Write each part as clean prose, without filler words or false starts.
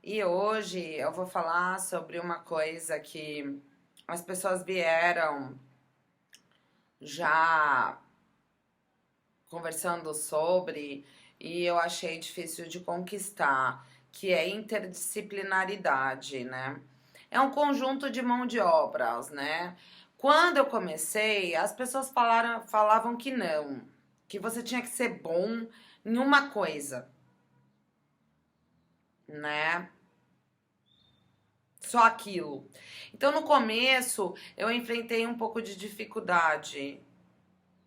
E hoje eu vou falar sobre uma coisa que as pessoas vieram já conversando sobre e eu achei difícil de conquistar, que é interdisciplinaridade, né? É um conjunto de mão de obras, né? Quando eu comecei, as pessoas falavam que não, que você tinha que ser bom em uma coisa, né? Só aquilo. Então, no começo, eu enfrentei um pouco de dificuldade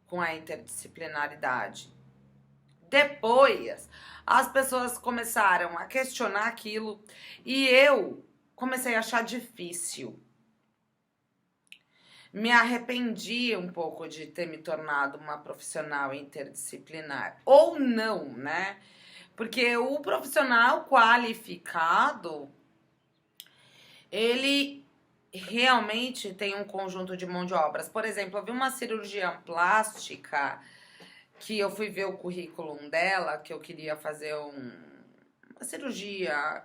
com a interdisciplinaridade. Depois, as pessoas começaram a questionar aquilo e eu comecei a achar difícil. Me arrependi um pouco de ter me tornado uma profissional interdisciplinar. Ou não, né? Porque o profissional qualificado ele realmente tem um conjunto de mão de obras. Por exemplo, eu vi uma cirurgiã plástica que eu fui ver o currículo dela, que eu queria fazer uma cirurgia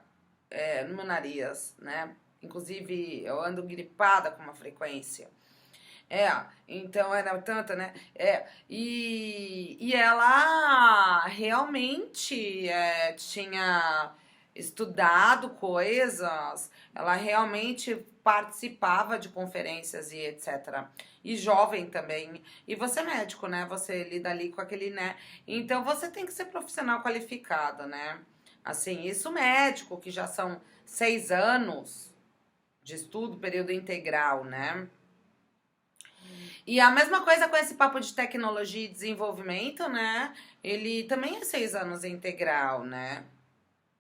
no meu nariz, né? Inclusive, eu ando gripada com uma frequência. Então era tanta, né? E ela realmente tinha estudado coisas, ela realmente participava de conferências e etc. E jovem também. E você é médico, né? Você lida ali com aquele, né? Então você tem que ser profissional qualificado, né? Assim, isso médico, que já são 6 anos de estudo, período integral, né? E a mesma coisa com esse papo de tecnologia e desenvolvimento, né? Ele também é 6 anos integral, né?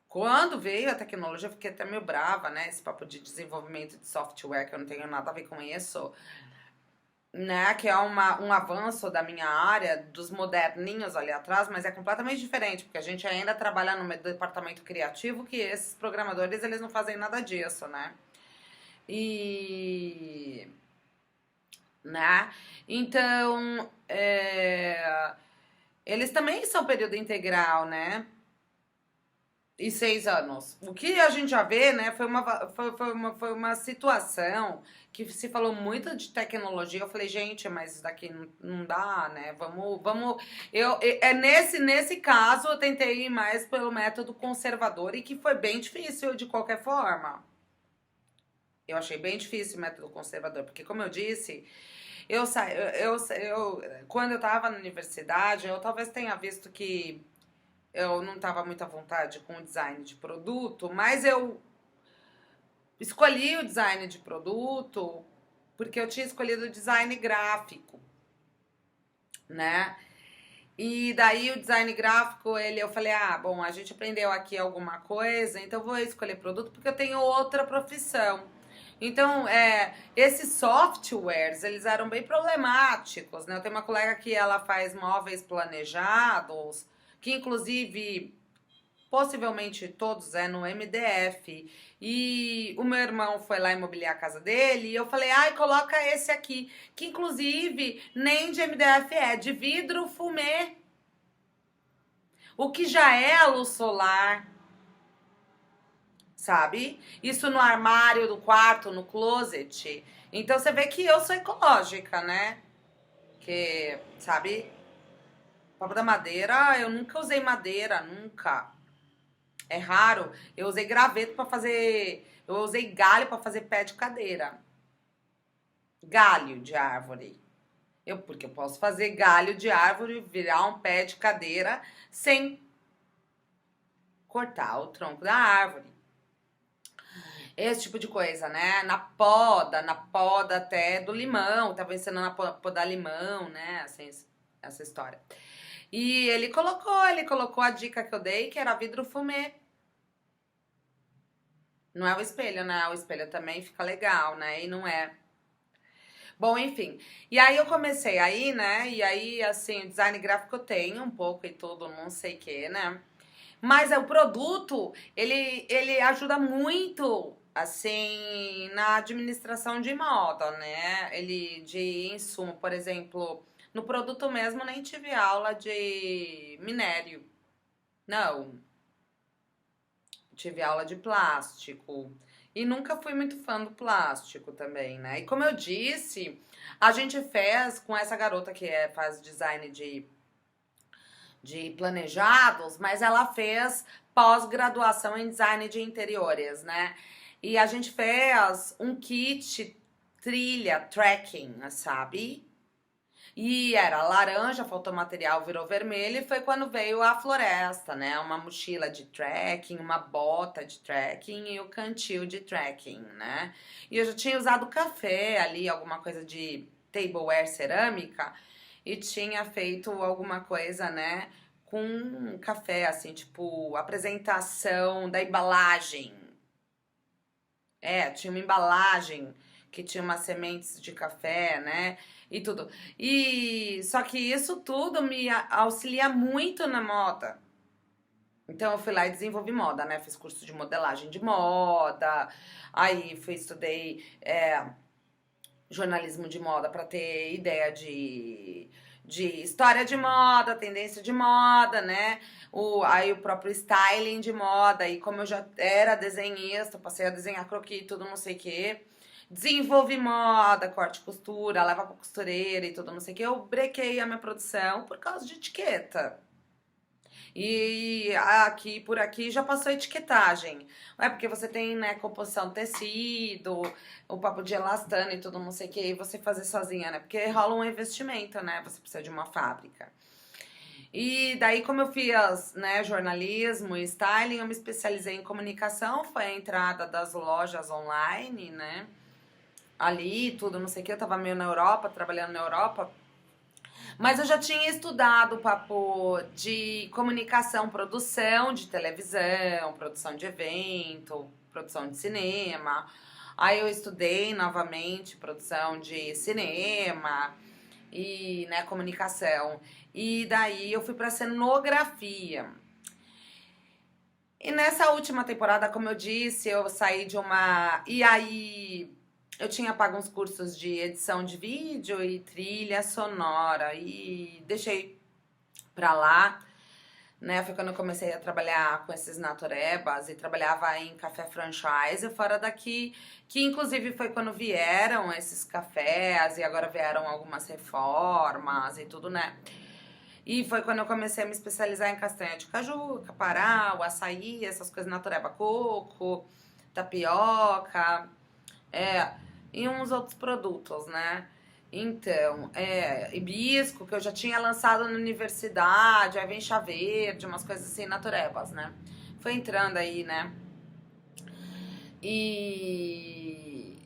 Quando veio a tecnologia, eu fiquei até meio brava, né? Esse papo de desenvolvimento de software, que eu não tenho nada a ver com isso, né? Que é um avanço da minha área, dos moderninhos ali atrás, mas é completamente diferente, porque a gente ainda trabalha no departamento criativo, que esses programadores, eles não fazem nada disso, né? E né? Então, eles também são período integral, né? E 6 anos. O que a gente já vê, né, foi uma situação que se falou muito de tecnologia. Eu falei, gente, mas isso daqui não dá, né? Vamos. Nesse caso, eu tentei ir mais pelo método conservador e que foi bem difícil de qualquer forma. Eu achei bem difícil o método conservador, porque, como eu disse, quando eu tava na universidade, eu talvez tenha visto que eu não tava muito à vontade com o design de produto, mas eu escolhi o design de produto porque eu tinha escolhido o design gráfico, né? E daí o design gráfico, eu falei, bom, a gente aprendeu aqui alguma coisa, então eu vou escolher produto porque eu tenho outra profissão. Então, esses softwares, eles eram bem problemáticos, né? Eu tenho uma colega que ela faz móveis planejados, que inclusive, possivelmente todos no MDF. E o meu irmão foi lá imobiliar a casa dele e eu falei, coloca esse aqui, que inclusive nem de MDF de vidro fumê. O que já é a luz solar, sabe? Isso no armário do quarto, no closet. Então você vê que eu sou ecológica, né? Que, sabe? Papo da madeira, eu nunca usei madeira, nunca. É raro. Eu usei graveto pra fazer. Eu usei galho pra fazer pé de cadeira. Galho de árvore. Porque eu posso fazer galho de árvore, virar um pé de cadeira sem cortar o tronco da árvore. Esse tipo de coisa, né? Na poda até do limão. Tava ensinando a podar limão, né? Assim, essa história. E ele colocou a dica que eu dei, que era vidro fumê. Não é o espelho, né? O espelho também fica legal, né? E não é. Bom, enfim. E aí eu comecei aí, né? E aí, assim, o design gráfico eu tenho um pouco e tudo, não sei o que, né? Mas o produto, ele ajuda muito, assim, na administração de moda, né? Ele de insumo, por exemplo, no produto mesmo nem tive aula de minério. Não. tive aula de plástico. E nunca fui muito fã do plástico também, né? E como eu disse, a gente fez com essa garota que faz design de planejados, mas ela fez pós-graduação em design de interiores, né? E a gente fez um kit trilha, trekking, sabe? E era laranja, faltou material, virou vermelho e foi quando veio a floresta, né? Uma mochila de trekking, uma bota de trekking e o cantil de trekking, né? E eu já tinha usado café ali, alguma coisa de tableware cerâmica e tinha feito alguma coisa, né, com café, assim, tipo, apresentação da embalagem. Tinha uma embalagem que tinha umas sementes de café, né? E tudo. E só que isso tudo me auxilia muito na moda. Então eu fui lá e desenvolvi moda, né? Fiz curso de modelagem de moda, aí estudei jornalismo de moda para ter ideia de história de moda, tendência de moda, né? Aí o próprio styling de moda, e como eu já era desenhista, passei a desenhar croquis e tudo, não sei o quê. Desenvolvi moda, corte e costura, leva pra costureira e tudo, não sei o quê. Eu brequei a minha produção por causa de etiqueta. E aqui, por aqui, já passou etiquetagem. É porque você tem, né, composição de tecido, o papo de elastano e tudo, não sei o que, e você fazer sozinha, né? Porque rola um investimento, né? Você precisa de uma fábrica. E daí, como eu fiz, né, jornalismo e styling, eu me especializei em comunicação, foi a entrada das lojas online, né? Ali, tudo, não sei o que, eu tava meio na Europa, trabalhando na Europa, mas eu já tinha estudado o papo de comunicação, produção de televisão, produção de evento, produção de cinema. Aí eu estudei novamente produção de cinema e, né, comunicação. E daí eu fui para cenografia. E nessa última temporada, como eu disse, eu saí de uma. E aí eu tinha pago uns cursos de edição de vídeo e trilha sonora e deixei pra lá, né? Foi quando eu comecei a trabalhar com esses naturebas e trabalhava em café franchise fora daqui, que inclusive foi quando vieram esses cafés e agora vieram algumas reformas e tudo, né? E foi quando eu comecei a me especializar em castanha de caju, capará, o açaí, essas coisas natureba, coco, tapioca, e uns outros produtos, né? Então, hibisco, que eu já tinha lançado na universidade, aí vem chá verde, umas coisas assim, naturebas, né? Foi entrando aí, né? E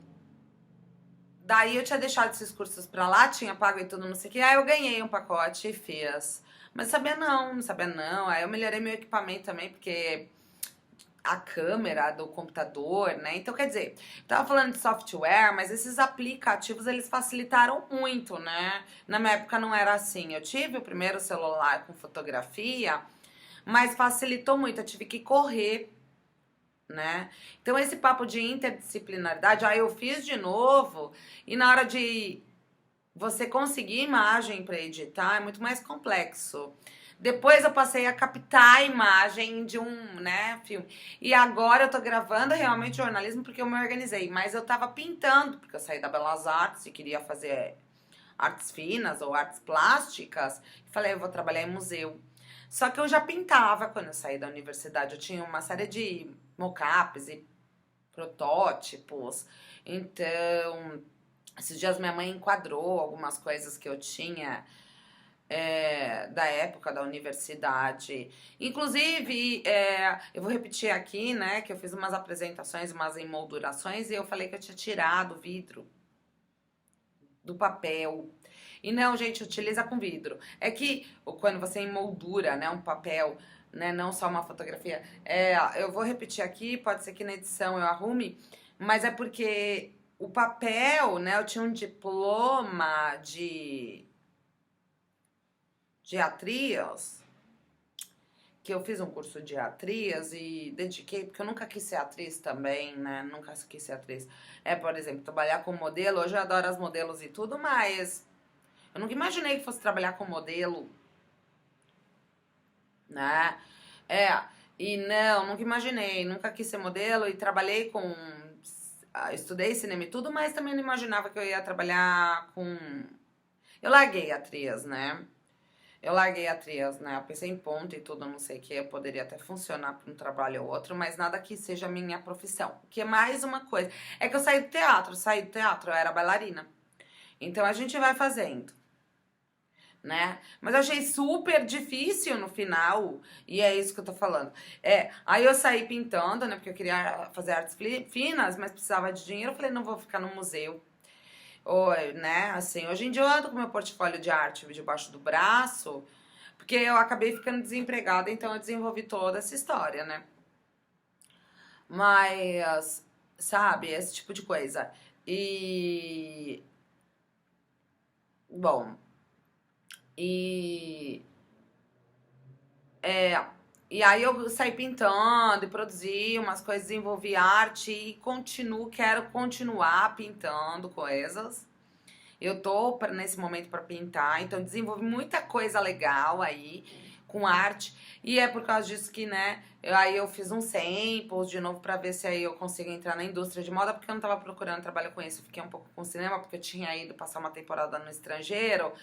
daí eu tinha deixado esses cursos pra lá, tinha pago e tudo, não sei o que, aí eu ganhei um pacote e fiz. Mas não sabia não, aí eu melhorei meu equipamento também, porque a câmera do computador, né? Então, quer dizer, tava falando de software, mas esses aplicativos, eles facilitaram muito, né? Na minha época não era assim. Eu tive o primeiro celular com fotografia, mas facilitou muito. Eu tive que correr, né? Então, esse papo de interdisciplinaridade, aí eu fiz de novo, e na hora de você conseguir imagem para editar, é muito mais complexo. Depois eu passei a captar a imagem de um, né, filme. E agora eu tô gravando realmente jornalismo porque eu me organizei. Mas eu tava pintando, porque eu saí da Belas Artes e queria fazer artes finas ou artes plásticas. E falei, eu vou trabalhar em museu. Só que eu já pintava quando eu saí da universidade. Eu tinha uma série de mockups e protótipos. Então, esses dias minha mãe enquadrou algumas coisas que eu tinha da época da universidade. Inclusive, eu vou repetir aqui, né, que eu fiz umas apresentações, umas emoldurações, e eu falei que eu tinha tirado o vidro do papel. E não, gente, utiliza com vidro. É que quando você emoldura, né, um papel, né, não só uma fotografia, eu vou repetir aqui, pode ser que na edição eu arrume, mas é porque o papel, né, eu tinha um diploma de atriz, que eu fiz um curso de atriz e dediquei, porque eu nunca quis ser atriz também, né? Nunca quis ser atriz. Por exemplo, trabalhar com modelo, hoje eu adoro as modelos e tudo, mas eu nunca imaginei que fosse trabalhar com modelo, né? E não, nunca imaginei, nunca quis ser modelo e trabalhei com. Estudei cinema e tudo, mas também não imaginava que eu ia trabalhar com. Eu larguei a atriz, né? Eu larguei a atriz, né? Eu pensei em ponto e tudo, não sei o que, poderia até funcionar para um trabalho ou outro, mas nada que seja a minha profissão. Que é mais uma coisa. É que eu saí do teatro, eu era bailarina. Então a gente vai fazendo, né? Mas eu achei super difícil no final, e é isso que eu tô falando. Aí eu saí pintando, né? Porque eu queria fazer artes finas, mas precisava de dinheiro. Eu falei, não vou ficar no museu. Ou, né? Assim, hoje em dia eu ando com meu portfólio de arte debaixo do braço, porque eu acabei ficando desempregada, então eu desenvolvi toda essa história, né? Mas, sabe, esse tipo de coisa. E, bom, e É, e aí eu saí pintando e produzi umas coisas, desenvolvi arte e quero continuar pintando coisas. Eu tô nesse momento para pintar, então desenvolvi muita coisa legal aí com arte. E é por causa disso que, né, aí eu fiz uns samples de novo para ver se aí eu consigo entrar na indústria de moda, porque eu não tava procurando trabalho com isso. Eu fiquei um pouco com cinema, porque eu tinha ido passar uma temporada no estrangeiro.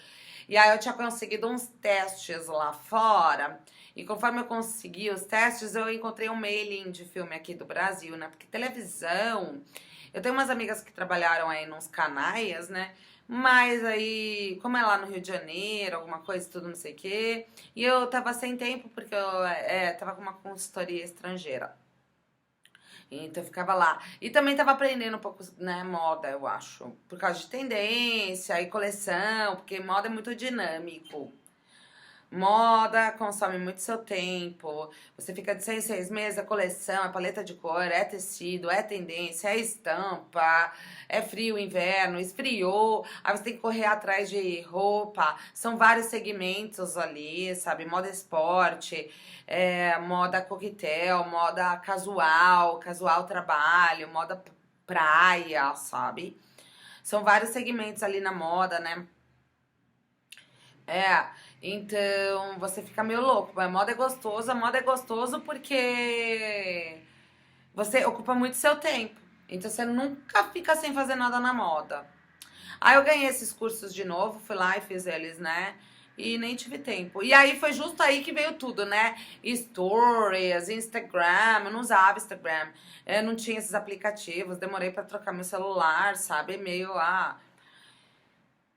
E aí eu tinha conseguido uns testes lá fora. E conforme eu consegui os testes, eu encontrei um mailing de filme aqui do Brasil, né? Porque televisão. Eu tenho umas amigas que trabalharam aí nos canais, né? Mas aí, como é lá no Rio de Janeiro, alguma coisa, tudo não sei o quê. E eu tava sem tempo porque eu tava com uma consultoria estrangeira. Então eu ficava lá. E também tava aprendendo um pouco, né, moda, eu acho. Por causa de tendência e coleção, porque moda é muito dinâmico. Moda consome muito seu tempo. Você fica de 6 em 6 meses, a coleção, é paleta de cor, é tecido, é tendência, é estampa, é frio, inverno, esfriou. Aí você tem que correr atrás de roupa. São vários segmentos ali, sabe? Moda esporte, moda coquetel, moda casual, casual trabalho, moda praia, sabe? São vários segmentos ali na moda, né? É, então você fica meio louco. A moda é gostoso porque você ocupa muito seu tempo. Então você nunca fica sem fazer nada na moda. Aí eu ganhei esses cursos de novo, fui lá e fiz eles, né? E nem tive tempo. E aí foi justo aí que veio tudo, né? Stories, Instagram, eu não usava Instagram, eu não tinha esses aplicativos, demorei pra trocar meu celular, sabe? Meio,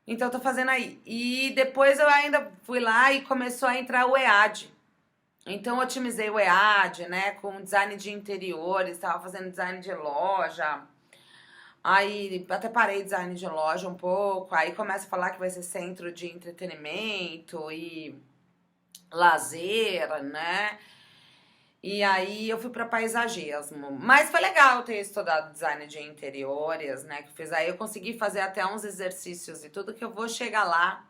então eu tô fazendo aí. E depois eu ainda fui lá e começou a entrar o EAD. Então eu otimizei o EAD, né, com design de interiores, tava fazendo design de loja. Aí até parei design de loja um pouco. Aí começa a falar que vai ser centro de entretenimento e lazer, né? E aí eu fui para paisagismo. Mas foi legal ter estudado design de interiores, né? Que fez aí eu consegui fazer até uns exercícios e tudo que eu vou chegar lá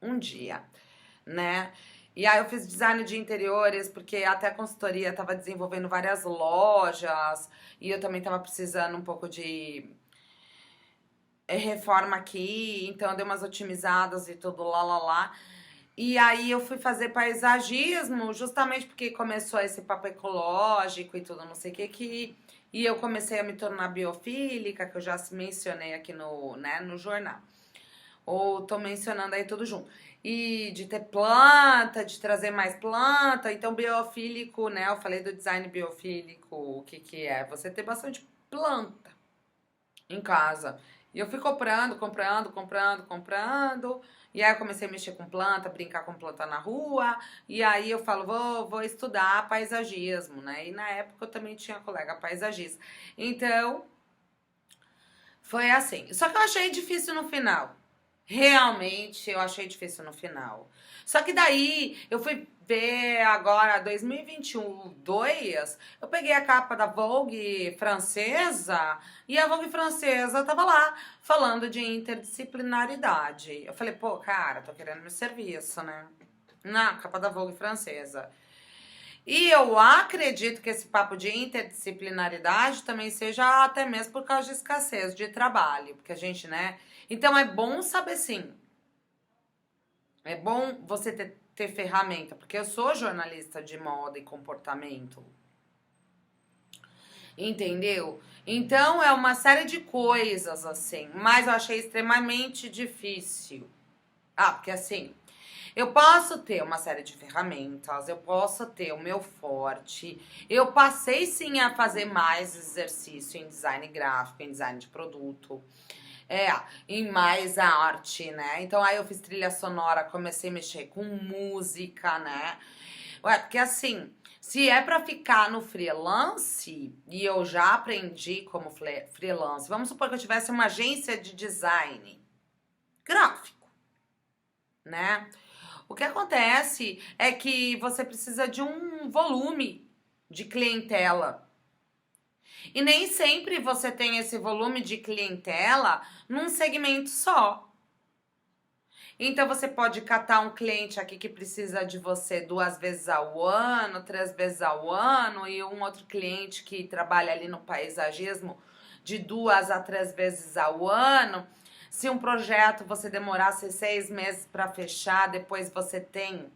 um dia, né? E aí eu fiz design de interiores porque até a consultoria estava desenvolvendo várias lojas e eu também estava precisando um pouco de reforma aqui, então eu dei umas otimizadas e tudo lá lá lá. E aí eu fui fazer paisagismo, justamente porque começou esse papo ecológico e tudo, não sei o que, e eu comecei a me tornar biofílica, que eu já mencionei aqui no, né, no jornal. Ou tô mencionando aí tudo junto. E de ter planta, de trazer mais planta, então biofílico, né? Eu falei do design biofílico, o que que é? Você ter bastante planta em casa. E eu fui comprando. E aí eu comecei a mexer com planta, brincar com planta na rua. E aí eu falo, vou estudar paisagismo, né? E na época eu também tinha colega paisagista. Então, foi assim. Só que eu achei difícil no final. Realmente eu achei difícil no final. Só que daí eu fui ver agora 2021, 2, eu peguei a capa da Vogue francesa e a Vogue francesa tava lá falando de interdisciplinaridade. Eu falei, pô, cara, tô querendo meu serviço, né? Na capa da Vogue francesa. E eu acredito que esse papo de interdisciplinaridade também seja até mesmo por causa de escassez de trabalho, porque a gente, né? Então é bom saber sim. É bom você ter ter ferramenta, porque eu sou jornalista de moda e comportamento. Entendeu? Então é uma série de coisas assim, mas eu achei extremamente difícil. Porque assim, eu posso ter uma série de ferramentas, eu posso ter o meu forte. Eu passei sim a fazer mais exercício em design gráfico, em design de produto. Em mais arte, né? Então aí eu fiz trilha sonora, comecei a mexer com música, né? Porque assim, se é pra ficar no freelance, e eu já aprendi como freelance, vamos supor que eu tivesse uma agência de design gráfico, né? O que acontece é que você precisa de um volume de clientela. E nem sempre você tem esse volume de clientela num segmento só. Então você pode catar um cliente aqui que precisa de você 2 vezes ao ano, 3 vezes ao ano, e um outro cliente que trabalha ali no paisagismo de 2 a 3 vezes ao ano. Se um projeto você demorasse 6 meses para fechar, depois você tem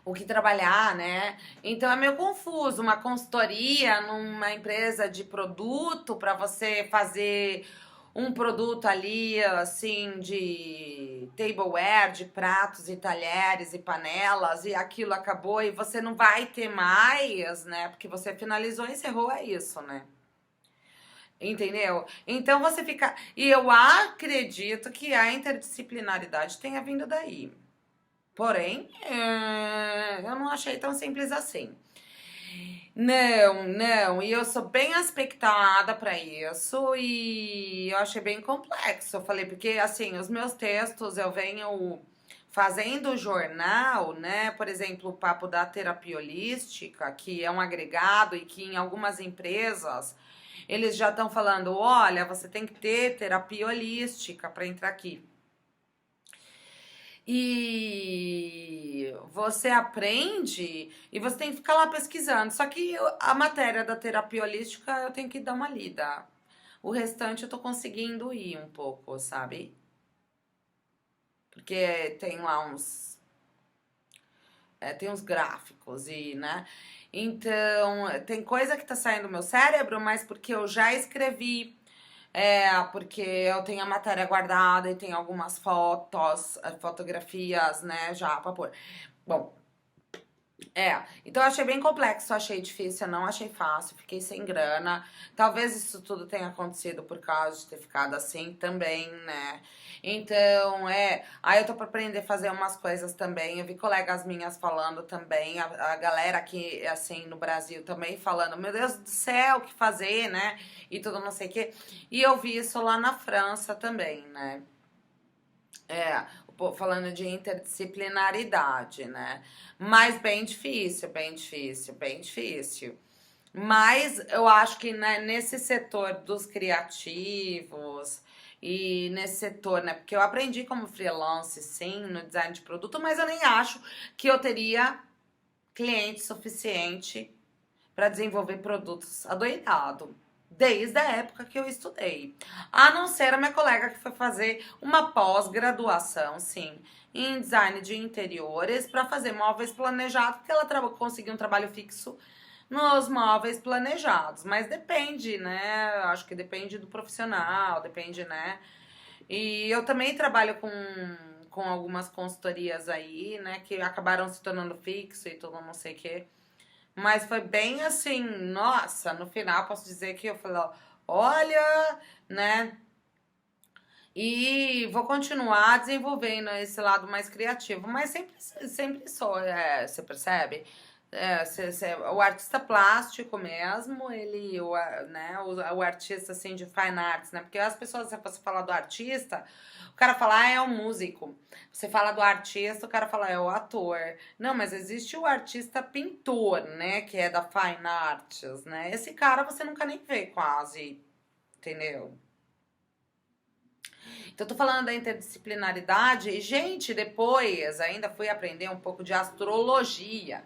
o que trabalhar, né? Então é meio confuso. Uma consultoria numa empresa de produto para você fazer um produto ali, assim, de tableware, de pratos e talheres e panelas, e aquilo acabou e você não vai ter mais, né? Porque você finalizou e encerrou, é isso, né? Entendeu? Então você fica. E eu acredito que a interdisciplinaridade tenha vindo daí. Porém, eu não achei tão simples assim. Não, não. E eu sou bem aspectada pra isso e eu achei bem complexo. Eu falei, porque assim, os meus textos eu venho fazendo jornal, né? Por exemplo, o papo da terapia holística, que é um agregado e que em algumas empresas eles já estão falando, olha, você tem que ter terapia holística para entrar aqui. E você aprende e você tem que ficar lá pesquisando. Só que a matéria da terapia holística eu tenho que dar uma lida. O restante eu tô conseguindo ir um pouco, sabe? Porque tem lá tem uns gráficos e, né? Então, tem coisa que tá saindo do meu cérebro, mas porque eu já escrevi. Porque eu tenho a matéria guardada e tem algumas fotos, fotografias, né, já pra pôr. Bom, então eu achei bem complexo, achei difícil, eu não achei fácil, fiquei sem grana. Talvez isso tudo tenha acontecido por causa de ter ficado assim também, né? Então, aí eu tô pra aprender a fazer umas coisas também. Eu vi colegas minhas falando também, a galera aqui, assim, no Brasil também falando, meu Deus do céu, o que fazer, né? E tudo não sei o quê. E eu vi isso lá na França também, né? Falando de interdisciplinaridade, né? Mas bem difícil, bem difícil, bem difícil. Mas eu acho que, né, nesse setor dos criativos e nesse setor, né? Porque eu aprendi como freelance, sim, no design de produto, mas eu nem acho que eu teria cliente suficiente para desenvolver produtos adoidado. Desde a época que eu estudei. A não ser a minha colega que foi fazer uma pós-graduação, sim, em design de interiores para fazer móveis planejados, porque ela conseguiu um trabalho fixo nos móveis planejados. Mas depende, né? Acho que depende do profissional, depende, né? E eu também trabalho com algumas consultorias aí, né? Que acabaram se tornando fixo e tudo não sei o quê. Mas foi bem assim, nossa, no final posso dizer que eu falei, ó, olha, né? E vou continuar desenvolvendo esse lado mais criativo, mas sempre sou, você percebe? O artista plástico mesmo, né, o artista assim de fine arts, né? Porque as pessoas, se você falar do artista, o cara fala, é o músico. Você fala do artista, o cara fala, é o ator. Não, mas existe o artista pintor, né? Que é da fine arts, né? Esse cara você nunca nem vê quase, entendeu? Então, eu tô falando da interdisciplinaridade e, gente, depois ainda fui aprender um pouco de astrologia,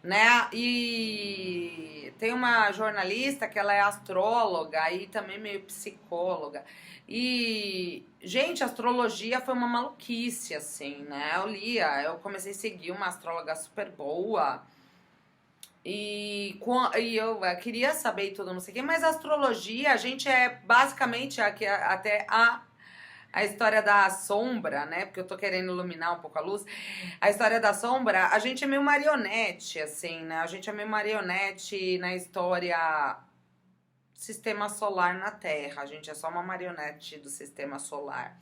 né? E tem uma jornalista que ela é astróloga e também meio psicóloga. E, gente, astrologia foi uma maluquice, assim, né? Eu comecei a seguir uma astróloga super boa. E eu queria saber e tudo, não sei o quê, mas a astrologia, a gente é basicamente até a história da sombra, né? Porque eu tô querendo iluminar um pouco a luz. A história da sombra, a gente é meio marionete, assim, né? A gente é meio marionete na história sistema solar na Terra. A gente é só uma marionete do sistema solar.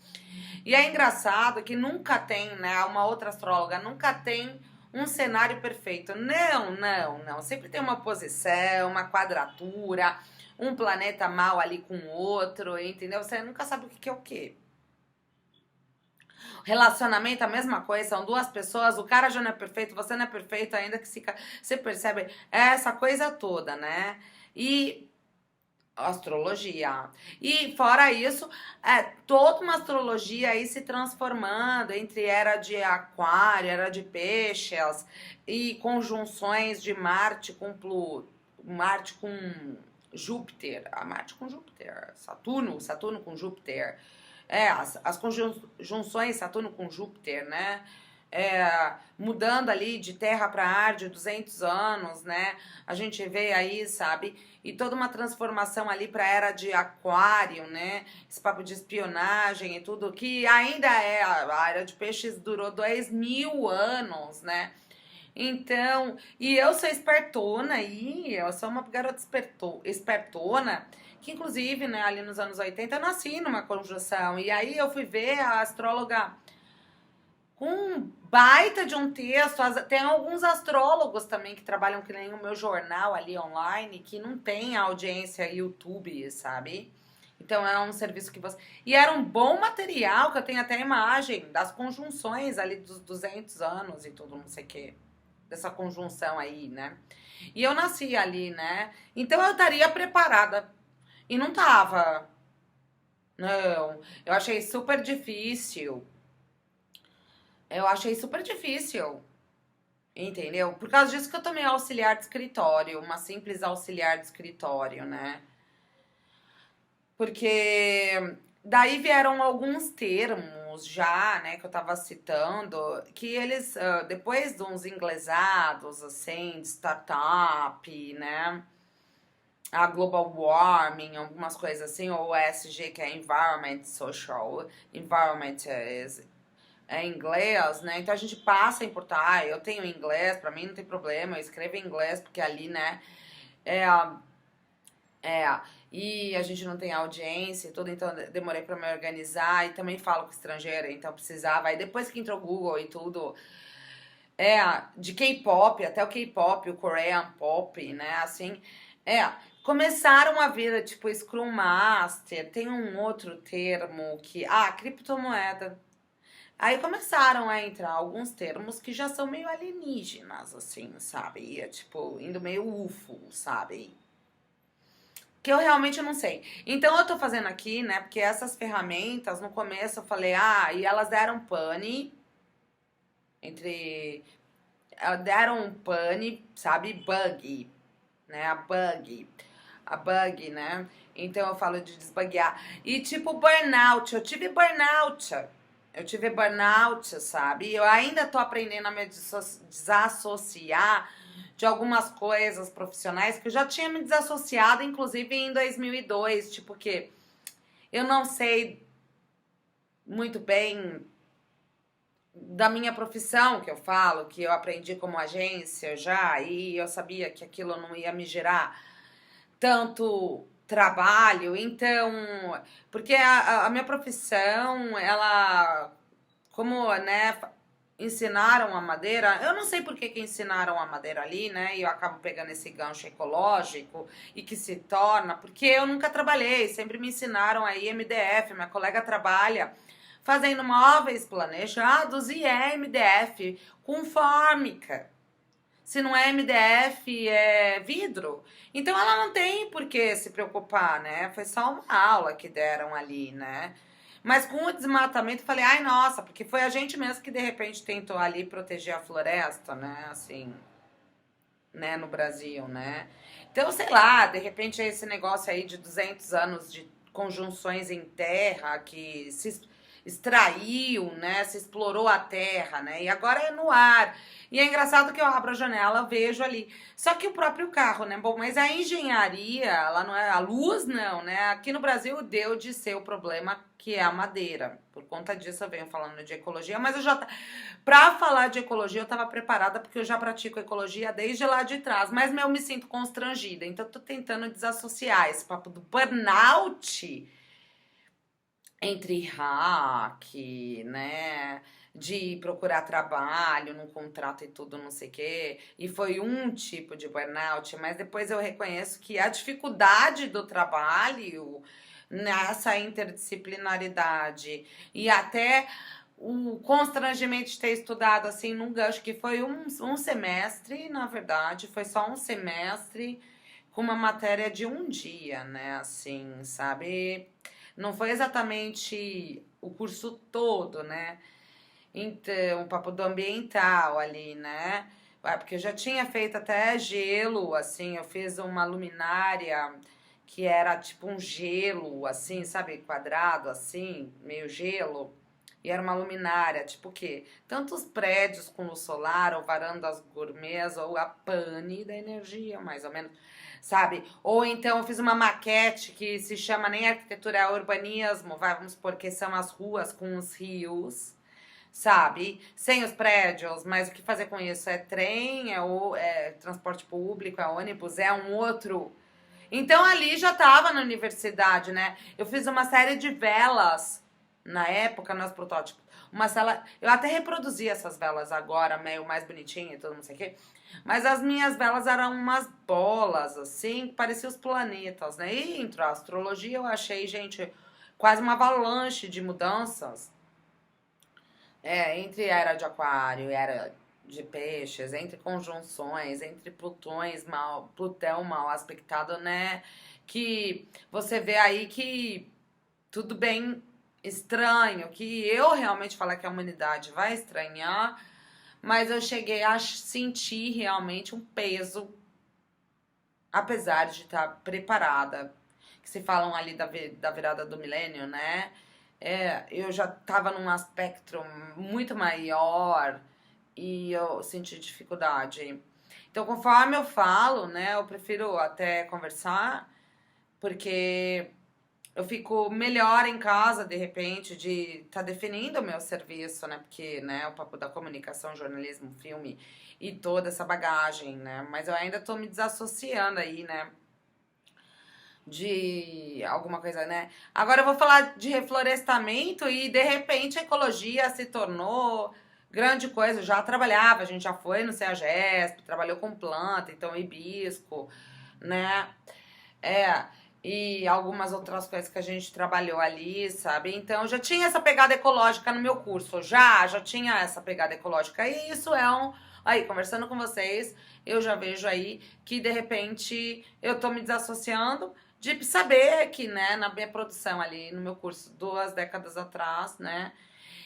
E é engraçado que nunca tem, né? Uma outra astróloga nunca tem um cenário perfeito. Não, não, não. Sempre tem uma posição, uma quadratura, um planeta mal ali com o outro, entendeu? Você nunca sabe o que é o quê. Relacionamento, a mesma coisa, são duas pessoas, o cara já não é perfeito, você não é perfeito, ainda que você percebe essa coisa toda, né? E astrologia. E fora isso, toda uma astrologia aí se transformando entre era de aquário, era de peixes e conjunções de Marte com Marte com Júpiter, Marte com Júpiter, Saturno com Júpiter. As conjunções Saturno com Júpiter, né? Mudando ali de terra para ar de 200 anos, né? A gente vê aí, sabe? E toda uma transformação ali para a era de aquário, né? Esse papo de espionagem e tudo, que ainda a era de peixes durou 2000 anos, né? Então, e eu sou espertona aí, eu sou uma garota espertona, que inclusive, né, ali nos anos 80 eu nasci numa conjunção, e aí eu fui ver a astróloga com um baita de um texto. Tem alguns astrólogos também que trabalham que nem o meu jornal ali online, que não tem audiência YouTube, sabe? Então é um serviço que você... E era um bom material, que eu tenho até imagem das conjunções ali dos 200 anos e tudo, não sei o quê. Dessa conjunção aí, né? E eu nasci ali, né? Então eu estaria preparada. E não tava. Não. Eu achei super difícil. Eu achei super difícil. Entendeu? Por causa disso que eu tomei auxiliar de escritório. Uma simples auxiliar de escritório, né? Porque daí vieram alguns termos já, né, que eu tava citando, que eles, depois de uns inglesados, assim, de startup, né, a global warming, algumas coisas assim, ou o ESG, que é Environment Social, Environment é inglês, né, então a gente passa a importar, eu tenho inglês, pra mim não tem problema, eu escrevo em inglês, porque ali, né, é e a gente não tem audiência e tudo, então demorei pra me organizar e também falo com estrangeira, então precisava. Aí depois que entrou o Google e tudo, de K-pop, até o K-pop, o Korean Pop, né, assim, começaram a vir, tipo, Scrum Master, tem um outro termo que, criptomoeda. Aí começaram a entrar alguns termos que já são meio alienígenas, assim, sabe, e tipo, indo meio UFO, sabe, que eu realmente não sei. Então eu tô fazendo aqui, né, porque essas ferramentas, no começo eu falei, e elas deram pane, deram um pane, sabe, bug, né, a bug, né, então eu falo de desbuguear. E tipo burnout, eu tive burnout, sabe, eu ainda tô aprendendo a me desassociar de algumas coisas profissionais que eu já tinha me desassociado, inclusive em 2002, tipo que eu não sei muito bem da minha profissão, que eu falo, que eu aprendi como agência já, e eu sabia que aquilo não ia me gerar tanto trabalho, então, porque a minha profissão, ela, como, né, ensinaram a madeira, eu não sei por que ensinaram a madeira ali, né, e eu acabo pegando esse gancho ecológico e que se torna, porque eu nunca trabalhei, sempre me ensinaram aí MDF, minha colega trabalha fazendo móveis planejados e é MDF com fórmica. Se não é MDF, é vidro. Então ela não tem por que se preocupar, né? Foi só uma aula que deram ali, né? Mas com o desmatamento, eu falei, ai, nossa, porque foi a gente mesmo que de repente tentou ali proteger a floresta, né? Assim, né, no Brasil, né? Então, sei lá, de repente esse negócio aí de 200 anos de conjunções em terra que se extraiu, né, se explorou a terra, né, e agora é no ar. E é engraçado que eu abro a janela, vejo ali. Só que o próprio carro, né, bom, mas a engenharia, ela não é, a luz não, né, aqui no Brasil deu de ser o problema que é a madeira. Por conta disso eu venho falando de ecologia, mas eu já, pra falar de ecologia eu tava preparada porque eu já pratico ecologia desde lá de trás, mas eu me sinto constrangida, então eu tô tentando desassociar esse papo do burnout entre hack, né? De procurar trabalho num contrato e tudo, não sei o quê. E foi um tipo de burnout, mas depois eu reconheço que a dificuldade do trabalho nessa interdisciplinaridade e até o constrangimento de ter estudado assim num gancho que foi um semestre, na verdade, foi só um semestre com uma matéria de um dia, né? Assim, sabe? Não foi exatamente o curso todo, né? Então, o papo do ambiental ali, né? Porque eu já tinha feito até gelo, assim, eu fiz uma luminária que era tipo um gelo, assim, sabe, quadrado, assim, meio gelo. E era uma luminária, tipo o quê? Tantos prédios com luz solar, ou varandas gourmets, ou a pane da energia, mais ou menos, sabe? Ou então eu fiz uma maquete que se chama nem arquitetura, é urbanismo, vamos supor que são as ruas com os rios, sabe? Sem os prédios, mas o que fazer com isso? É trem, é transporte público, é ônibus, é um outro. Então ali já tava na universidade, né? Eu fiz uma série de velas na época, nos protótipos. Uma sala. Eu até reproduzi essas velas agora, meio mais bonitinha e tudo, não sei o quê. Mas as minhas velas eram umas bolas, assim, que pareciam os planetas, né? E entre a astrologia eu achei, gente, quase uma avalanche de mudanças. Entre era de aquário e era de peixes, entre conjunções, entre Plutão mal aspectado, né? Que você vê aí que tudo bem estranho, que eu realmente falar que a humanidade vai estranhar, mas eu cheguei a sentir realmente um peso, apesar de estar preparada. Que se falam ali da virada do milênio, né? Eu já estava num aspecto muito maior e eu senti dificuldade. Então, conforme eu falo, né, eu prefiro até conversar, porque eu fico melhor em casa, de repente, de estar definindo o meu serviço, né? Porque, né, o papo da comunicação, jornalismo, filme e toda essa bagagem, né? Mas eu ainda tô me desassociando aí, né? De alguma coisa, né? Agora eu vou falar de reflorestamento e de repente a ecologia se tornou grande coisa. Eu já trabalhava, a gente já foi no CEAGESP, trabalhou com planta, então hibisco, né? É, e algumas outras coisas que a gente trabalhou ali, sabe? Então já tinha essa pegada ecológica no meu curso, já tinha essa pegada ecológica. E isso é um. Aí, conversando com vocês, eu já vejo aí que de repente eu tô me desassociando de saber que, né, na minha produção ali, no meu curso, 2 décadas atrás, né?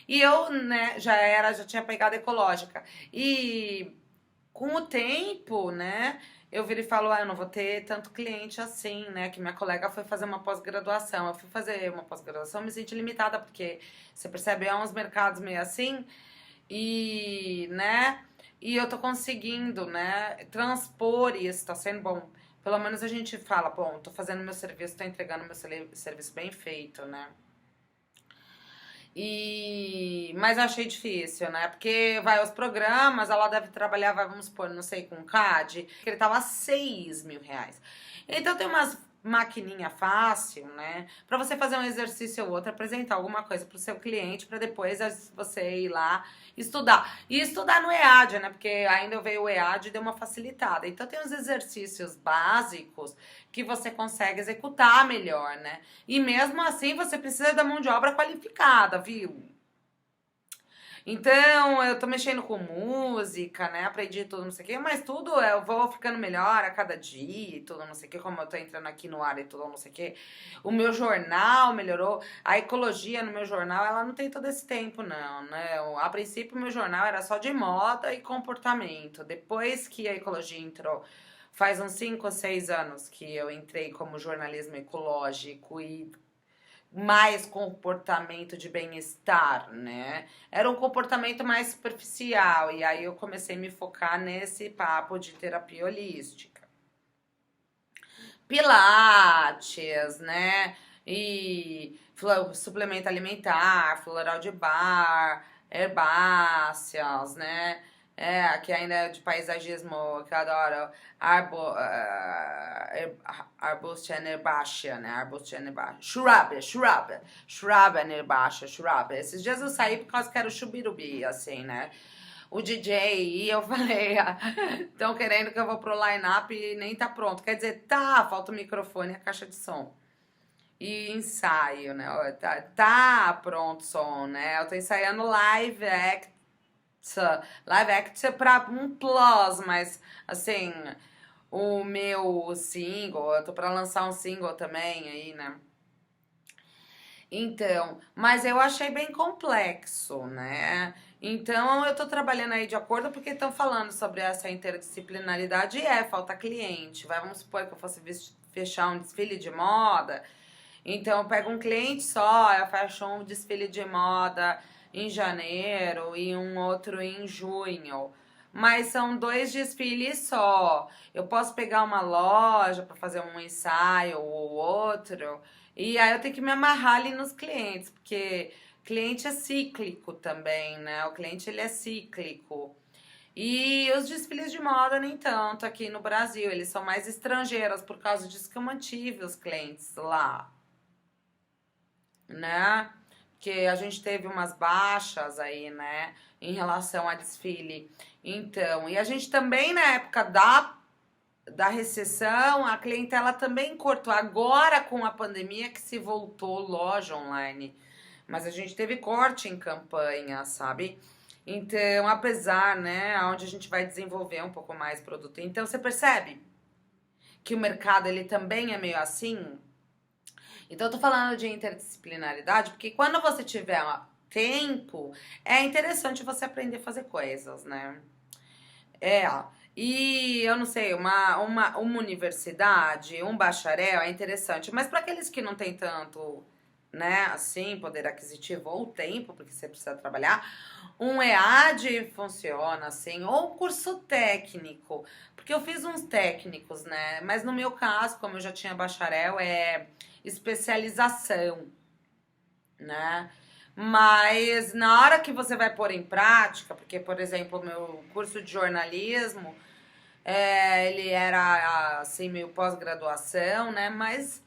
E eu, né, já tinha pegada ecológica. E com o tempo, né, eu virei e falo, eu não vou ter tanto cliente assim, né, que minha colega foi fazer uma pós-graduação. Eu fui fazer uma pós-graduação, me senti limitada, porque você percebe, é uns mercados meio assim, e, né, e eu tô conseguindo, né, transpor isso, tá sendo bom. Pelo menos a gente fala, bom, tô fazendo meu serviço, tô entregando meu serviço bem feito, né. Mas eu achei difícil, né? Porque vai os programas, ela deve trabalhar, vamos supor, não sei, com CAD, que ele tava R$ 6.000. Então tem umas maquininha fácil, né? Pra você fazer um exercício ou outro, apresentar alguma coisa pro seu cliente, pra depois você ir lá estudar. E estudar no EAD, né? Porque ainda veio o EAD e deu uma facilitada. Então tem uns exercícios básicos que você consegue executar melhor, né? E mesmo assim você precisa da mão de obra qualificada, viu? Então, eu tô mexendo com música, né? Aprendi tudo, não sei o quê, mas tudo eu vou ficando melhor a cada dia e tudo, não sei o quê, como eu tô entrando aqui no ar e tudo, não sei o quê. O meu jornal melhorou, a ecologia no meu jornal, ela não tem todo esse tempo, não, né? A princípio, o meu jornal era só de moda e comportamento. Depois que a ecologia entrou, faz uns 5 ou 6 anos que eu entrei como jornalismo ecológico e mais comportamento de bem-estar, né? Era um comportamento mais superficial, e aí eu comecei a me focar nesse papo de terapia holística. Pilates, né? E suplemento alimentar, floral de bar, herbáceas, né? Que ainda é de paisagismo, que eu adoro. Arbustia herbácea, né? Arbustia herbácea. Shrub herbácea, shrub. Esses dias eu saí por causa que era o chubirubi, assim, né? O DJ, e eu falei, estão querendo que eu vou pro line-up e nem tá pronto. Quer dizer, tá, falta o microfone e a caixa de som. E ensaio, né? Tá pronto o som, né? Eu tô ensaiando live act pra um plus, mas assim, o meu single, eu tô pra lançar um single também aí, né? Então, mas eu achei bem complexo, né? Então, eu tô trabalhando aí de acordo porque estão falando sobre essa interdisciplinaridade e falta cliente. Vamos supor que eu fosse fechar um desfile de moda, então eu pego um cliente só, eu fecho um desfile de moda em janeiro e um outro em junho. Mas são 2 desfiles só. Eu posso pegar uma loja para fazer um ensaio ou outro, e aí eu tenho que me amarrar ali nos clientes, porque cliente é cíclico também, né? O cliente ele é cíclico. E os desfiles de moda nem tanto aqui no Brasil, eles são mais estrangeiros por causa disso que eu mantive os clientes lá, né? Porque a gente teve umas baixas aí, né, em relação a desfile. Então, e a gente também na época da recessão, a clientela também cortou. Agora com a pandemia que se voltou loja online. Mas a gente teve corte em campanha, sabe? Então, apesar, né, onde a gente vai desenvolver um pouco mais produto. Então, você percebe que o mercado ele também é meio assim? Então, eu tô falando de interdisciplinaridade porque quando você tiver tempo, é interessante você aprender a fazer coisas, né? É, e eu não sei, uma universidade, um bacharel é interessante, mas para aqueles que não têm tanto, né, assim, poder aquisitivo ou tempo, porque você precisa trabalhar, um EAD funciona, assim, ou um curso técnico, porque eu fiz uns técnicos, né, mas no meu caso, como eu já tinha bacharel, é especialização, né? Mas na hora que você vai pôr em prática, porque, por exemplo, o meu curso de jornalismo, ele era assim, meio pós-graduação, né? Mas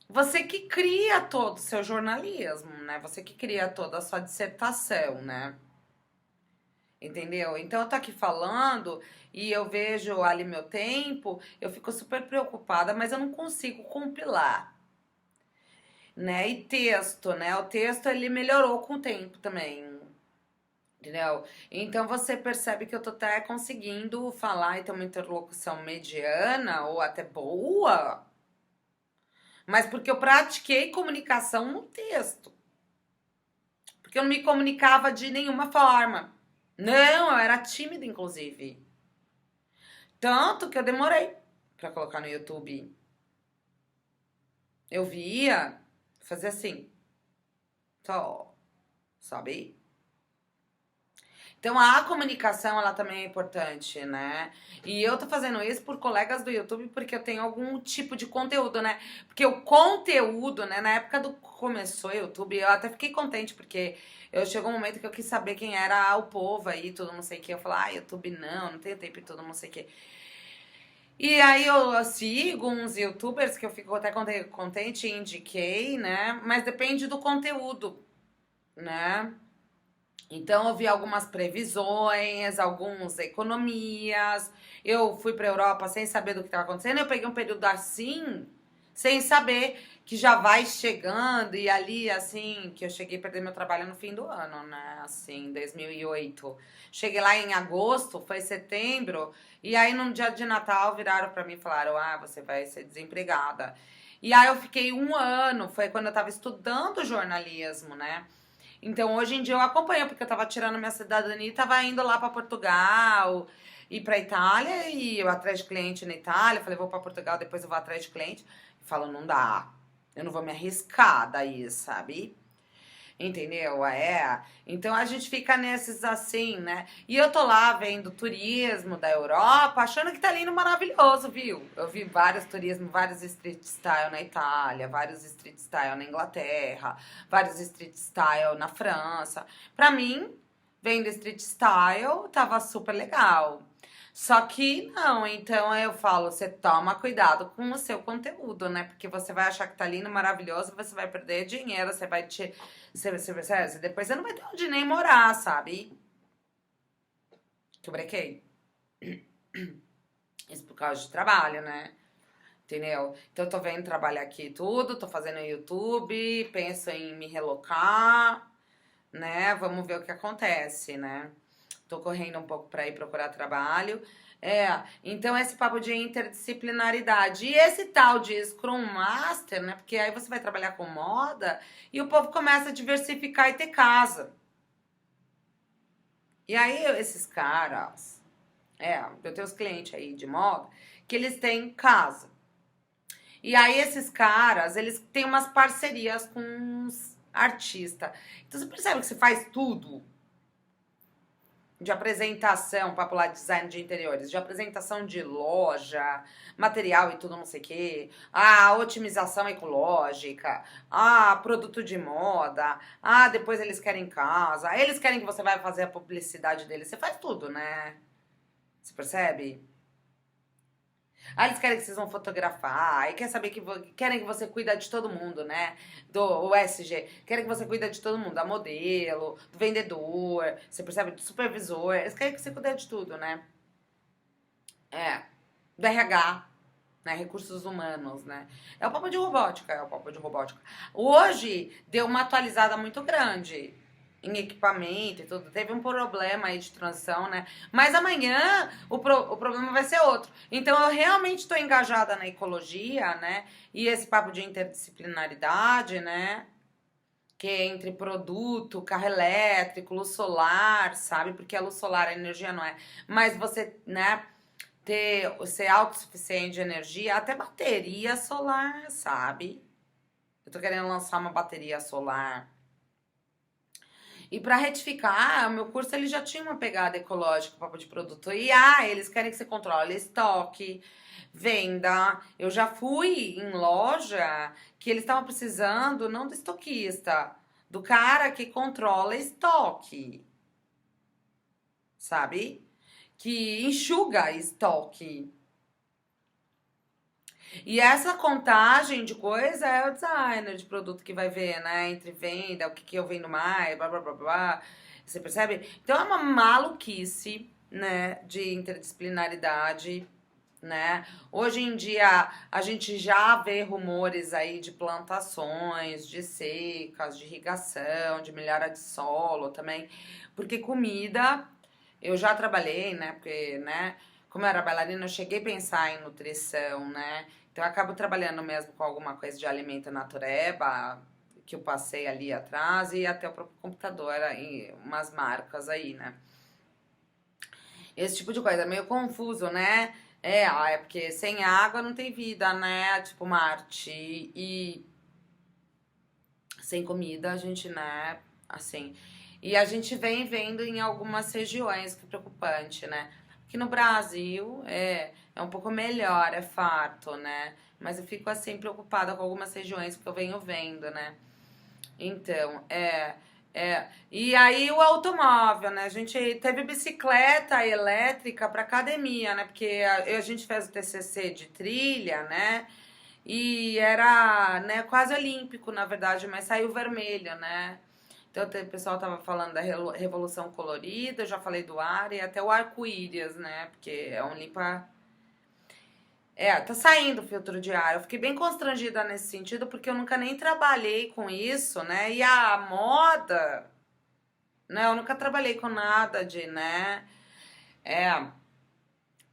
você que cria todo o seu jornalismo, né? Você que cria toda a sua dissertação, né? Entendeu? Então eu tô aqui falando e eu vejo ali meu tempo, eu fico super preocupada, mas eu não consigo compilar, né? E texto, né? O texto ele melhorou com o tempo também, entendeu? Então você percebe que eu tô até conseguindo falar e ter uma interlocução mediana ou até boa, mas porque eu pratiquei comunicação no texto. Porque eu não me comunicava de nenhuma forma. Não, eu era tímida, inclusive. Tanto que eu demorei pra colocar no YouTube. Eu via, fazia assim, só, sabe? Então a comunicação ela também é importante, né? E eu tô fazendo isso por colegas do YouTube porque eu tenho algum tipo de conteúdo, né? Porque o conteúdo, né? Na época do que começou o YouTube, eu até fiquei contente porque eu chegou um momento que eu quis saber quem era o povo aí, tudo não sei o que. Eu falei, YouTube não tenho tempo e tudo não sei o que. E aí eu sigo uns YouTubers que eu fico até contente e indiquei, né? Mas depende do conteúdo, né? Então, eu vi algumas previsões, algumas economias. Eu fui para a Europa sem saber do que estava acontecendo. Eu peguei um período assim, sem saber que já vai chegando e ali, assim, que eu cheguei a perder meu trabalho no fim do ano, né, assim, 2008. Cheguei lá em agosto, foi setembro, e aí no dia de Natal viraram pra mim e falaram, ah, você vai ser desempregada. E aí eu fiquei um ano, foi quando eu tava estudando jornalismo, né, então hoje em dia eu acompanho, porque eu tava tirando minha cidadania e tava indo lá pra Portugal e pra Itália, e eu atrás de cliente na Itália, falei, vou pra Portugal, depois eu vou atrás de cliente. E falo, não dá, eu não vou me arriscar daí, sabe? Entendeu? É. Então a gente fica nesses assim, né? E eu tô lá vendo turismo da Europa, achando que tá lindo, maravilhoso, viu? Eu vi vários turismo, vários street style na Itália, vários street style na Inglaterra, vários street style na França. Pra mim, vendo street style, tava super legal. Só que não, então eu falo, você toma cuidado com o seu conteúdo, né? Porque você vai achar que tá lindo, maravilhoso, você vai perder dinheiro, você vai te. Depois você não vai ter onde nem morar, sabe? Que eu brequei. Isso por causa de trabalho, né? Entendeu? Então eu tô vendo trabalhar aqui e tudo, tô fazendo YouTube, penso em me relocar, né? Vamos ver o que acontece, né? Tô correndo um pouco pra ir procurar trabalho. É, então esse papo de interdisciplinaridade. E esse tal de Scrum Master, né? Porque aí você vai trabalhar com moda e o povo começa a diversificar e ter casa. E aí esses caras, eu tenho os clientes aí de moda que eles têm casa. E aí esses caras, eles têm umas parcerias com uns artistas. Então você percebe que você faz tudo de apresentação, papo lá, design de interiores, de apresentação de loja, material e tudo não sei o quê, a otimização ecológica, a produto de moda, depois eles querem casa, eles querem que você vai fazer a publicidade deles, você faz tudo, né? Você percebe? Aí eles querem que vocês vão fotografar, aí quer saber que querem que você cuida de todo mundo, né? Do USG, querem que você cuida de todo mundo, da modelo, do vendedor, você percebe? Do supervisor, eles querem que você cuide de tudo, né? É, do RH, né? Recursos humanos, né? É o papo de robótica, é o papo de robótica. Hoje deu uma atualizada muito grande em equipamento e tudo. Teve um problema aí de transição, né? Mas amanhã o problema vai ser outro. Então eu realmente estou engajada na ecologia, né? E esse papo de interdisciplinaridade, né? Que é entre produto, carro elétrico, luz solar, sabe? Porque a luz solar, a energia não é. Mas você, né? Ser autossuficiente de energia, até bateria solar, sabe? Eu tô querendo lançar uma bateria solar. E para retificar, o meu curso ele já tinha uma pegada ecológica, papo de produto. E eles querem que você controle estoque, venda. Eu já fui em loja que eles estavam precisando não do estoquista, do cara que controla estoque, sabe? Que enxuga estoque. E essa contagem de coisa é o designer de produto que vai ver, né? Entre venda, o que, que eu vendo mais, blá blá blá blá. Você percebe? Então é uma maluquice, né? De interdisciplinaridade, né? Hoje em dia a gente já vê rumores aí de plantações, de secas, de irrigação, de melhora de solo também. Porque comida, eu já trabalhei, né? Porque, né? Como eu era bailarina, eu cheguei a pensar em nutrição, né? Então eu acabo trabalhando mesmo com alguma coisa de alimento natureba, que eu passei ali atrás, e até o próprio computador, e umas marcas aí, né? Esse tipo de coisa, é meio confuso, né? É porque sem água não tem vida, né? Tipo Marte. E sem comida a gente, né? Assim. E a gente vem vendo em algumas regiões, que é preocupante, né? Aqui no Brasil é um pouco melhor, é fato, né? Mas eu fico assim preocupada com algumas regiões que eu venho vendo, né? Então, E aí o automóvel, né? A gente teve bicicleta elétrica para academia, né? Porque a gente fez o TCC de trilha, né? E era, né, quase olímpico, na verdade, mas saiu vermelho, né? Então o pessoal tava falando da revolução colorida, eu já falei do ar e até o arco-íris, né? Porque é um limpa Tá saindo o filtro diário. Eu fiquei bem constrangida nesse sentido, porque eu nunca nem trabalhei com isso, né? E a moda, né? Eu nunca trabalhei com nada de, né? É,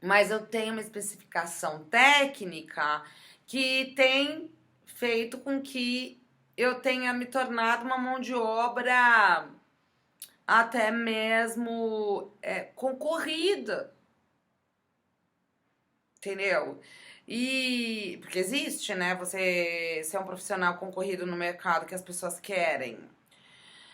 mas eu tenho uma especificação técnica que tem feito com que eu tenha me tornado uma mão de obra até mesmo concorrida, entendeu? E porque existe, né? Você ser um profissional concorrido no mercado que as pessoas querem.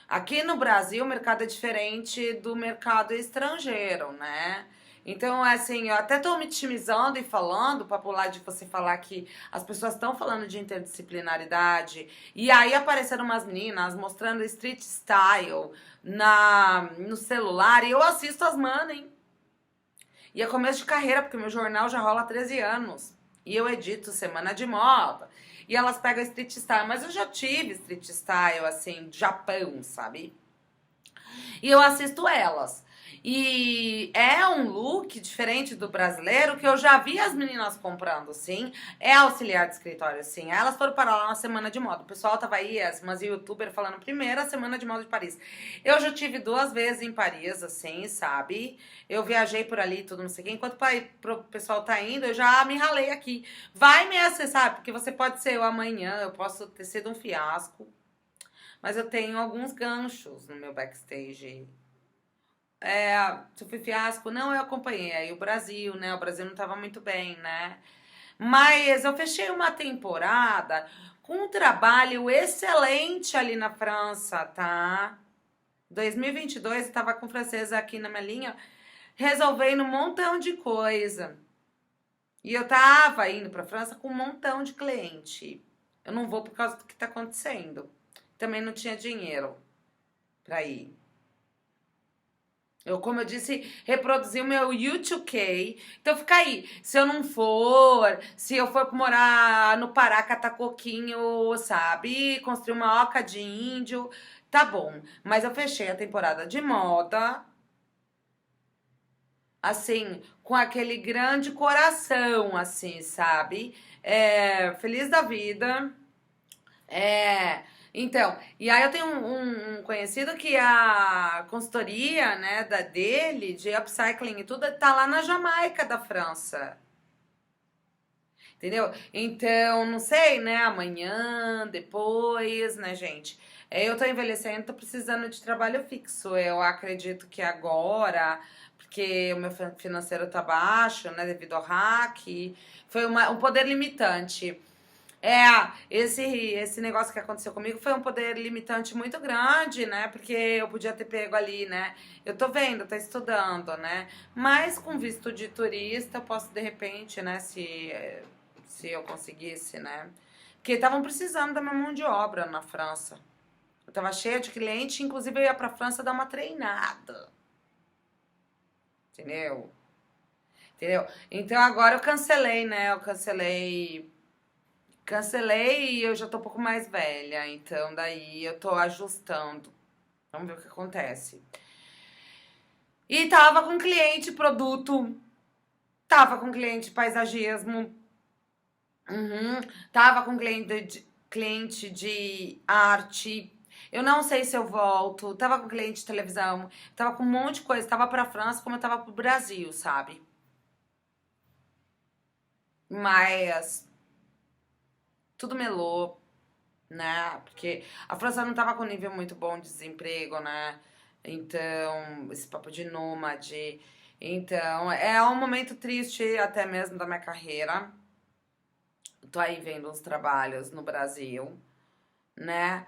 Aqui no Brasil, o mercado é diferente do mercado estrangeiro, né? Então, assim, eu até tô me otimizando e falando, para pular de você falar que as pessoas estão falando de interdisciplinaridade, e aí apareceram umas meninas mostrando street style no celular, e eu assisto as manas, hein? E é começo de carreira, porque meu jornal já rola há 13 anos. E eu edito Semana de Moda. E elas pegam street style, mas eu já tive street style, assim, Japão, sabe? E eu assisto elas. E é um look diferente do brasileiro que eu já vi as meninas comprando, sim. É auxiliar de escritório, sim. Elas foram parar lá na Semana de Moda. O pessoal tava aí, umas youtubers falando primeira Semana de Moda de Paris. Eu já tive 2 vezes em Paris, assim, sabe? Eu viajei por ali e tudo, não sei o quê. Enquanto o pessoal tá indo, eu já me ralei aqui. Vai me acessar, porque você pode ser eu amanhã, eu posso ter sido um fiasco. Mas eu tenho alguns ganchos no meu backstage. Se eu fui fiasco, não, eu acompanhei. Aí o Brasil, né? O Brasil não tava muito bem, né? Mas eu fechei uma temporada com um trabalho excelente ali na França, tá? 2022 eu tava com francesa aqui na minha linha, resolvendo um montão de coisa. E eu tava indo pra França com um montão de cliente. Eu não vou por causa do que tá acontecendo. Também não tinha dinheiro pra ir. Eu, como eu disse, reproduzi o meu U2K. Então fica aí. Se eu não for, se eu for morar no Pará, catar coquinho, sabe? Construir uma oca de índio, tá bom. Mas eu fechei a temporada de moda, assim, com aquele grande coração, assim, sabe? Feliz da vida. Então, e aí eu tenho um conhecido que a consultoria, né, dele, de upcycling e tudo, tá lá na Jamaica da França. Entendeu? Então, não sei, né, amanhã, depois, né, gente? Eu tô envelhecendo, tô precisando de trabalho fixo. Eu acredito que agora, porque o meu financeiro tá baixo, né, devido ao hack, foi um poder limitante. Esse negócio que aconteceu comigo foi um poder limitante muito grande, né? Porque eu podia ter pego ali, né? Eu tô vendo, tô estudando, né? Mas com visto de turista, eu posso de repente, né? Se eu conseguisse, né? Porque estavam precisando da minha mão de obra na França. Eu tava cheia de cliente, inclusive eu ia pra França dar uma treinada. Entendeu? Entendeu? Então agora eu cancelei, né? Cancelei e eu já tô um pouco mais velha, então daí eu tô ajustando. Vamos ver o que acontece. E tava com cliente produto, tava com cliente paisagismo, uhum, tava com cliente de arte. Eu não sei se eu volto, tava com cliente de televisão, tava com um monte de coisa, tava pra França como eu tava pro Brasil, sabe? Mas tudo melou, né? Porque a França não tava com um nível muito bom de desemprego, né? Então, esse papo de nômade. Então, é um momento triste até mesmo da minha carreira. Tô aí vendo uns trabalhos no Brasil, né?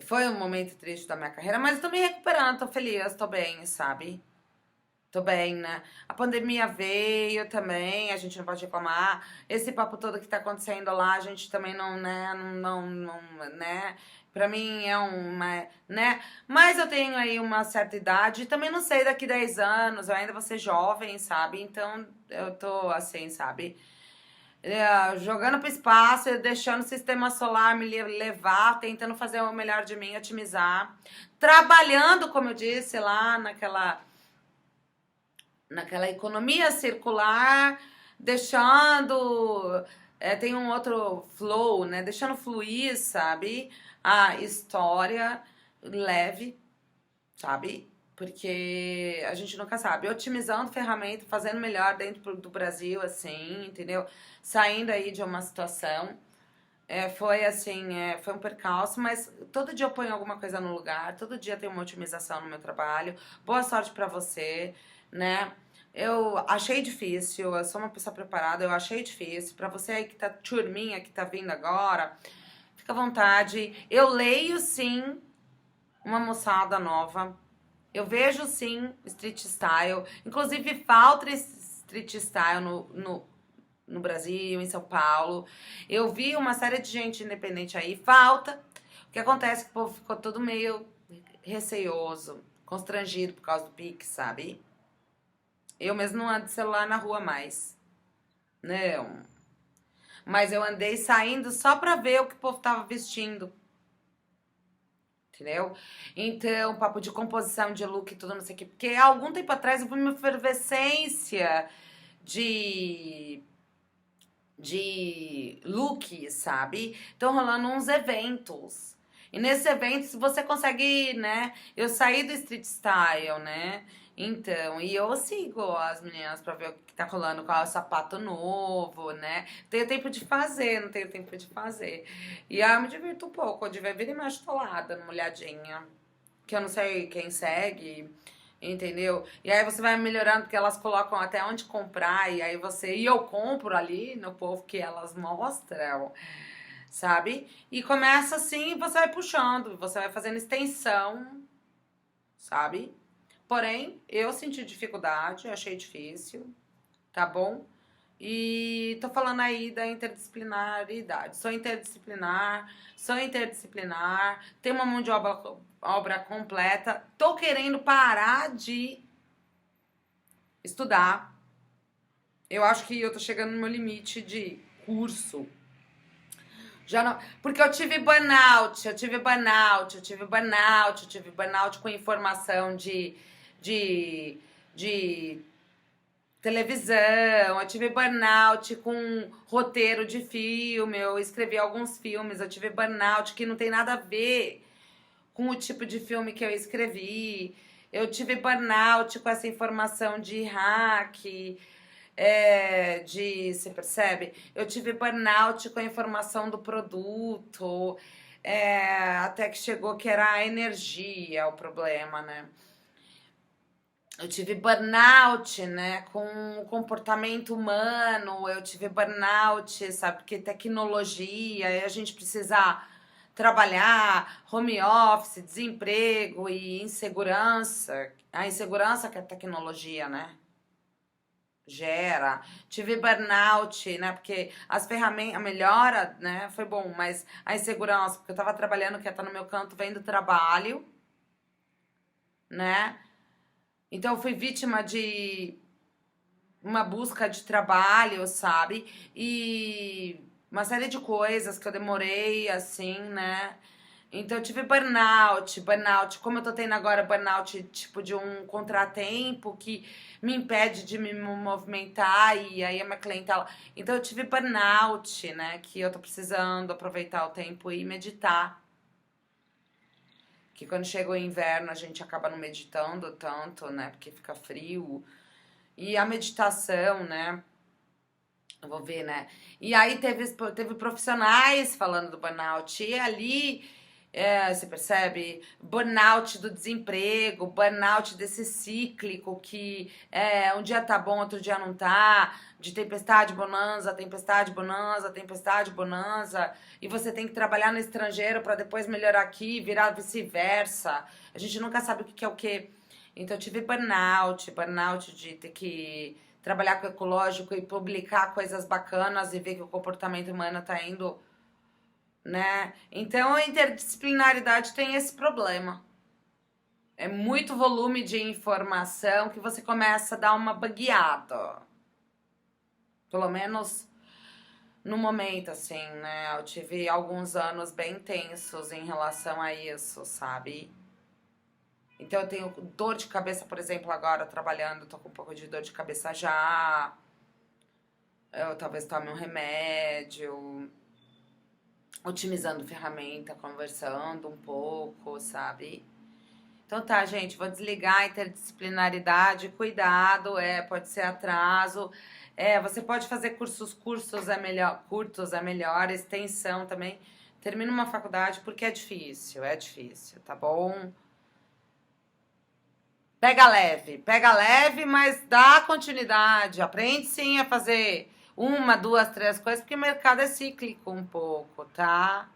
Foi um momento triste da minha carreira, mas eu tô me recuperando, tô feliz, tô bem, sabe? Tô bem, né? A pandemia veio também, a gente não pode reclamar. Esse papo todo que tá acontecendo lá, a gente também não, né? Não, né? Pra mim é uma, né? Mas eu tenho aí uma certa idade, e também não sei daqui 10 anos, eu ainda vou ser jovem, sabe? Então eu tô assim, sabe? Jogando pro espaço, deixando o sistema solar me levar, tentando fazer o melhor de mim, otimizar. Trabalhando, como eu disse, lá naquela economia circular, deixando. Tem um outro flow, né? Deixando fluir, sabe? A história leve, sabe? Porque a gente nunca sabe. Otimizando ferramenta, fazendo melhor dentro do Brasil, assim, entendeu? Saindo aí de uma situação. Foi assim, foi um percalço, mas todo dia eu ponho alguma coisa no lugar, todo dia tem uma otimização no meu trabalho. Boa sorte pra você, né? Eu achei difícil, eu sou uma pessoa preparada, eu achei difícil. Pra você aí que tá turminha, que tá vindo agora, fica à vontade. Eu leio sim uma moçada nova. Eu vejo sim street style. Inclusive falta street style no Brasil, em São Paulo. Eu vi uma série de gente independente aí, falta. O que acontece é que o povo ficou todo meio receoso, constrangido por causa do Pix, sabe? Eu mesmo não ando de celular na rua mais. Não. Mas eu andei saindo só pra ver o que o povo tava vestindo. Entendeu? Então, papo de composição de look e tudo, não sei o quê. Porque há algum tempo atrás eu vi uma efervescência de look, sabe? Estão rolando uns eventos. E nesses eventos você consegue, né? Eu saí do street style, né? Então, e eu sigo as meninas pra ver o que tá rolando, qual é o sapato novo, né? Tenho tempo de fazer, não tenho tempo de fazer. E aí eu me divirto um pouco, eu de ver vira e mexe tô lá, dando uma olhadinha. Que eu não sei quem segue, entendeu? E aí você vai melhorando, porque elas colocam até onde comprar, e aí você. E eu compro ali no povo que elas mostram, sabe? E começa assim, você vai puxando, você vai fazendo extensão, sabe? Porém, eu senti dificuldade, achei difícil, tá bom? E tô falando aí da interdisciplinaridade. Sou interdisciplinar, tenho uma mão de obra completa. Tô querendo parar de estudar. Eu acho que eu tô chegando no meu limite de curso. Já não, porque eu tive burnout com informação de televisão, eu tive burnout com roteiro de filme, eu escrevi alguns filmes, eu tive burnout que não tem nada a ver com o tipo de filme que eu escrevi. Eu tive burnout com essa informação de hack, você percebe? Eu tive burnout com a informação do produto, até que chegou que era a energia o problema, né? Eu tive burnout, né, com o comportamento humano, eu tive burnout, sabe, porque tecnologia, e a gente precisa trabalhar, home office, desemprego e insegurança. A insegurança que a tecnologia, né, gera. Tive burnout, né, porque as ferramentas, a melhora, né, foi bom, mas a insegurança, porque eu tava trabalhando, quieta no meu canto, vendo trabalho, né, então eu fui vítima de uma busca de trabalho, sabe? E uma série de coisas que eu demorei, assim, né? Então eu tive burnout, como eu tô tendo agora burnout, tipo, de um contratempo que me impede de me movimentar e aí a minha clientela. Então eu tive burnout, né? Que eu tô precisando aproveitar o tempo e meditar. Que quando chega o inverno a gente acaba não meditando tanto, né? Porque fica frio. E a meditação, né? Eu vou ver, né? E aí teve profissionais falando do burnout. E ali, você percebe? Burnout do desemprego, burnout desse cíclico que um dia tá bom, outro dia não tá. De tempestade, bonança, tempestade, bonança, tempestade, bonança. E você tem que trabalhar no estrangeiro para depois melhorar aqui, virar vice-versa. A gente nunca sabe o que é o que. Então eu tive burnout de ter que trabalhar com o ecológico e publicar coisas bacanas e ver que o comportamento humano tá indo, né? Então a interdisciplinaridade tem esse problema. É muito volume de informação que você começa a dar uma bagueada. Pelo menos no momento, assim, né? Eu tive alguns anos bem tensos em relação a isso, sabe? Então eu tenho dor de cabeça, por exemplo, agora trabalhando, tô com um pouco de dor de cabeça já. eu talvez tome um remédio, otimizando ferramenta, conversando um pouco, sabe? Então tá, gente, vou desligar. Interdisciplinaridade, cuidado, pode ser atraso. Você pode fazer cursos curtos é melhor, extensão também. Termina uma faculdade porque é difícil, tá bom? Pega leve, mas dá continuidade. Aprende sim a fazer uma, duas, três coisas, porque o mercado é cíclico um pouco, tá?